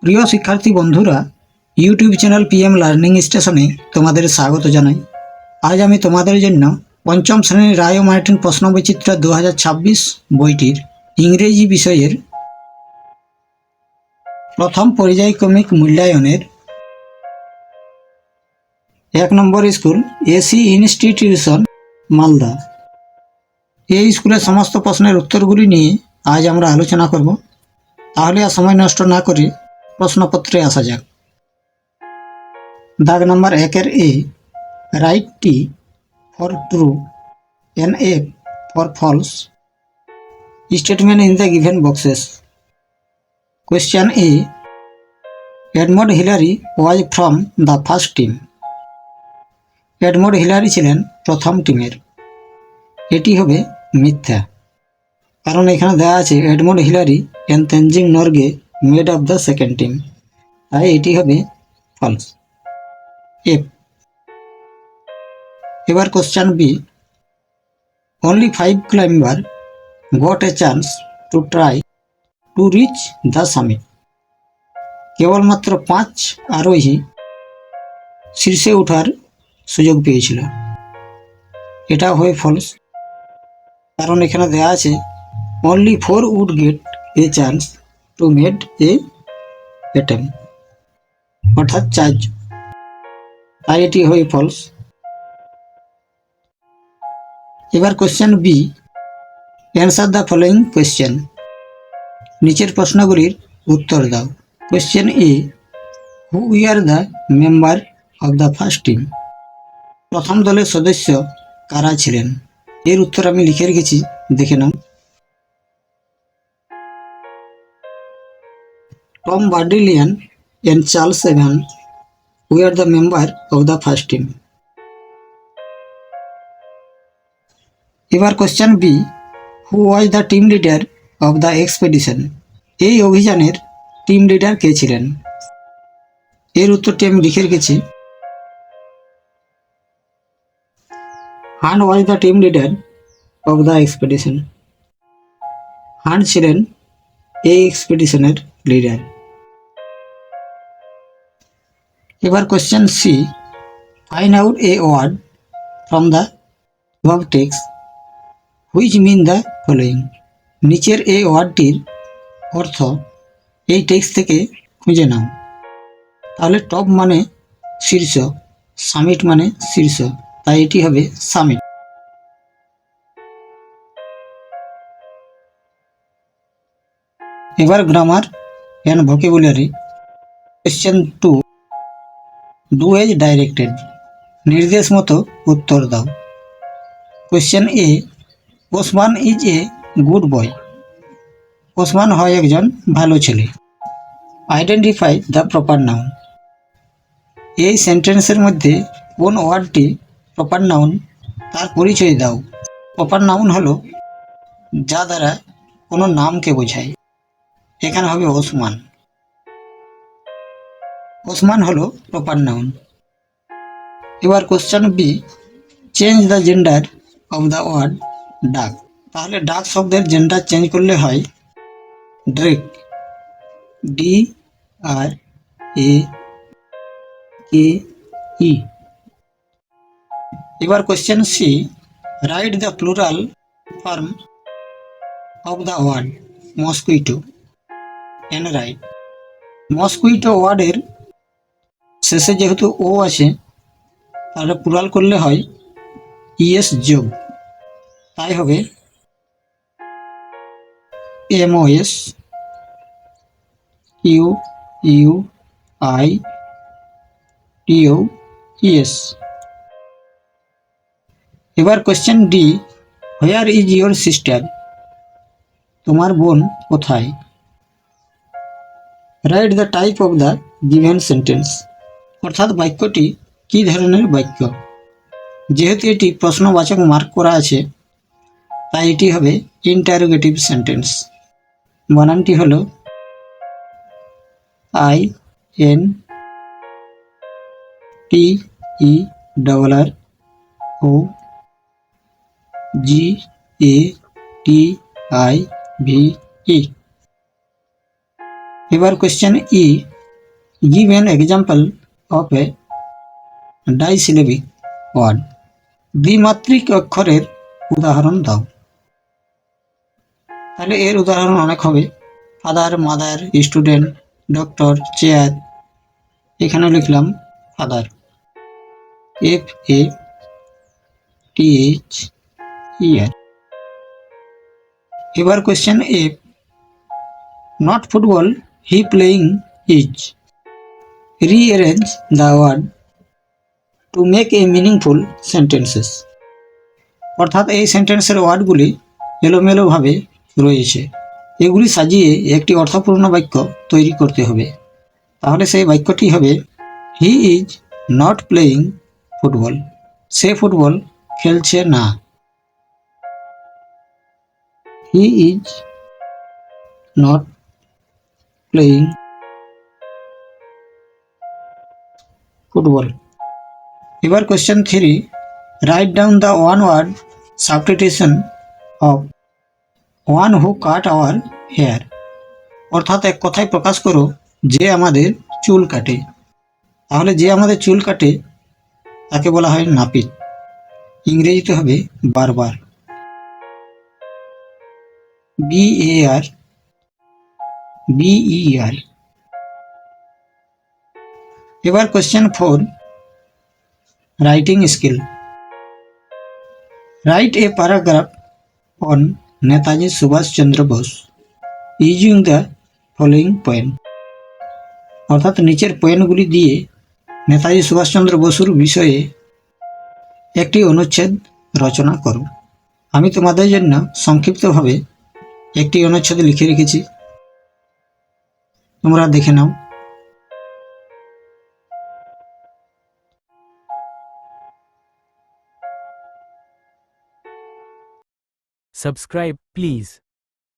প্রিয় শিক্ষার্থী বন্ধুরা, ইউটিউব চ্যানেল পিএম লার্নিং স্টেশনে তোমাদের স্বাগত জানাই। আজ আমি তোমাদের জন্য পঞ্চম শ্রেণীর রায় ও মার্টিন প্রশ্নবিচিত্র 2026 বইটির ইংরেজি বিষয়ের প্রথম পর্যায়ক্রমিক মূল্যায়নের 1 নম্বর স্কুল এসি ইনস্টিটিউশন মালদা এই স্কুলের সমস্ত প্রশ্নের উত্তরগুলি নিয়ে আজ আমরা আলোচনা করব। তাহলে আর সময় নষ্ট না করে প্রশ্নপত্রে আসা যাক। দাগ নম্বর 1 এ write T for true and A for false statement in the given boxes. Question A. Edmund Hillary was from the first team. Edmund Hillary ছিলেন প্রথম টিমের। এটি হবে মিথ্যা, কারণ এখানে দেওয়া আছে Edmund Hillary and Tenzing Norgay made of the second team, তাই এটি হবে false. F. এবার question B. Only 5 climbers got a chance to try to reach the summit. কেবলমাত্র 5 আরোহী শীর্ষে ওঠার সুযোগ পেয়েছিল। এটা হয় ফলস, কারণ এখানে দেওয়া আছে only 4 would get a chance to make a attempt, অর্থাৎ 4, তাই এটি হয় ফলস। এবার question B. Answer the following question. নিচের প্রশ্নগুলির উত্তর দাও। Question A. Who are the member of the first team. প্রথম দলের সদস্য কারা ছিলেন? এর উত্তর আমি লিখে রেখেছি, দেখে নাও। Tom Bourdillon and Charles Evans were the member of the first team. এবার question B. Who was the team leader of the expedition. এই অভিযানের টিম লিডার কে ছিলেন? এর উত্তরটি আমি লিখে রেখেছি। Hunt was the team leader of the expedition. Hunt ছিলেন এই এক্সপেডিশনের লিডার। এবার question C. Find out a word from the above text which mean the following. নিচের এই ওয়ার্ডটির অর্থ এই টেক্সট থেকে খুঁজে নাও। তাহলে টপ মানে শীর্ষ, সামিট মানে শীর্ষ, তাই এটি হবে সামিট। এবার grammar and vocabulary. Question 2। Do as directed. নির্দেশ মতো উত্তর দাও। Question A. Osman is a good boy. Osman হয় একজন ভালো ছেলে। Identify the proper noun. এই সেন্টেন্সের মধ্যে কোন ওয়ার্ডটি প্রপার নাউন তার পরিচয় দাও। প্রপার নাউন হলো যা দ্বারা কোনো নামকে বোঝায়। এখানে হবে ওসমান। ওসমান হলো প্রপার নাউন। এবার question B. Change the gender of the word duck. তাহলে ডাক শব্দের জেন্ডার চেঞ্জ করলে হয় ড্রেক। DRAKE। এবার question C. Write the plural form of the word mosquito and write. Mosquito ওয়ার্ডের শেষে যেহেতু ও আছে, তাহলে প্লুরাল করলে হয় ইএস যোগ, তাই হবে MOSQUITOES। এবার question D. Where is your sister. তোমার বোন কোথায়? Write the type of the given sentence. অর্থাৎ বাক্যটি কি ধরনের বাক্য। যেহেতু এটি প্রশ্নবাচক মার্ক করা আছে, তাই এটি হবে ইন্টারোগেটিভ সেন্টেন্স। বানানটি হলো INTERROGATIVE। এবার question E, give an example of a disyllabic word. দ্বিমাত্রিক অক্ষরের উদাহরণ দাও। তাহলে এর উদাহরণ অনেক হবে, father, mother, student, doctor, chair. এখানে লিখলাম ফাদার, FATHER। এবার question A, not football he playing is. Rearrange the word to make a meaningful sentences. অর্থাৎ এই সেন্টেন্সের ওয়ার্ডগুলি এলোমেলোভাবে রয়েছে, এগুলি সাজিয়ে একটি অর্থপূর্ণ বাক্য তৈরি করতে হবে। তাহলে সেই বাক্যটি হবে, he is not playing football. সে ফুটবল খেলছে না। He is not playing football. এবার question 3, write down the one word substitution of one who cut our hair. অর্থাৎ এক কথায় প্রকাশ করো যে আমাদের চুল কাটে। তাহলে যে আমাদের চুল কাটে তাকে বলা হয় নাপিত, ইংরেজিতে হবে বারবার, BAR। এবার question 4, writing skill. Write a paragraph on Netaji Subhash Chandra Bose using the following point. অর্থাৎ নিচের পয়েন্টগুলি দিয়ে নেতাজি সুভাষচন্দ্র বসুর বিষয়ে একটি অনুচ্ছেদ রচনা করো। আমি তোমাদের জন্য সংক্ষিপ্তভাবে একটি অনুচ্ছেদ লিখে রেখেছি, তোমরা দেখে নাও। Subscribe, please.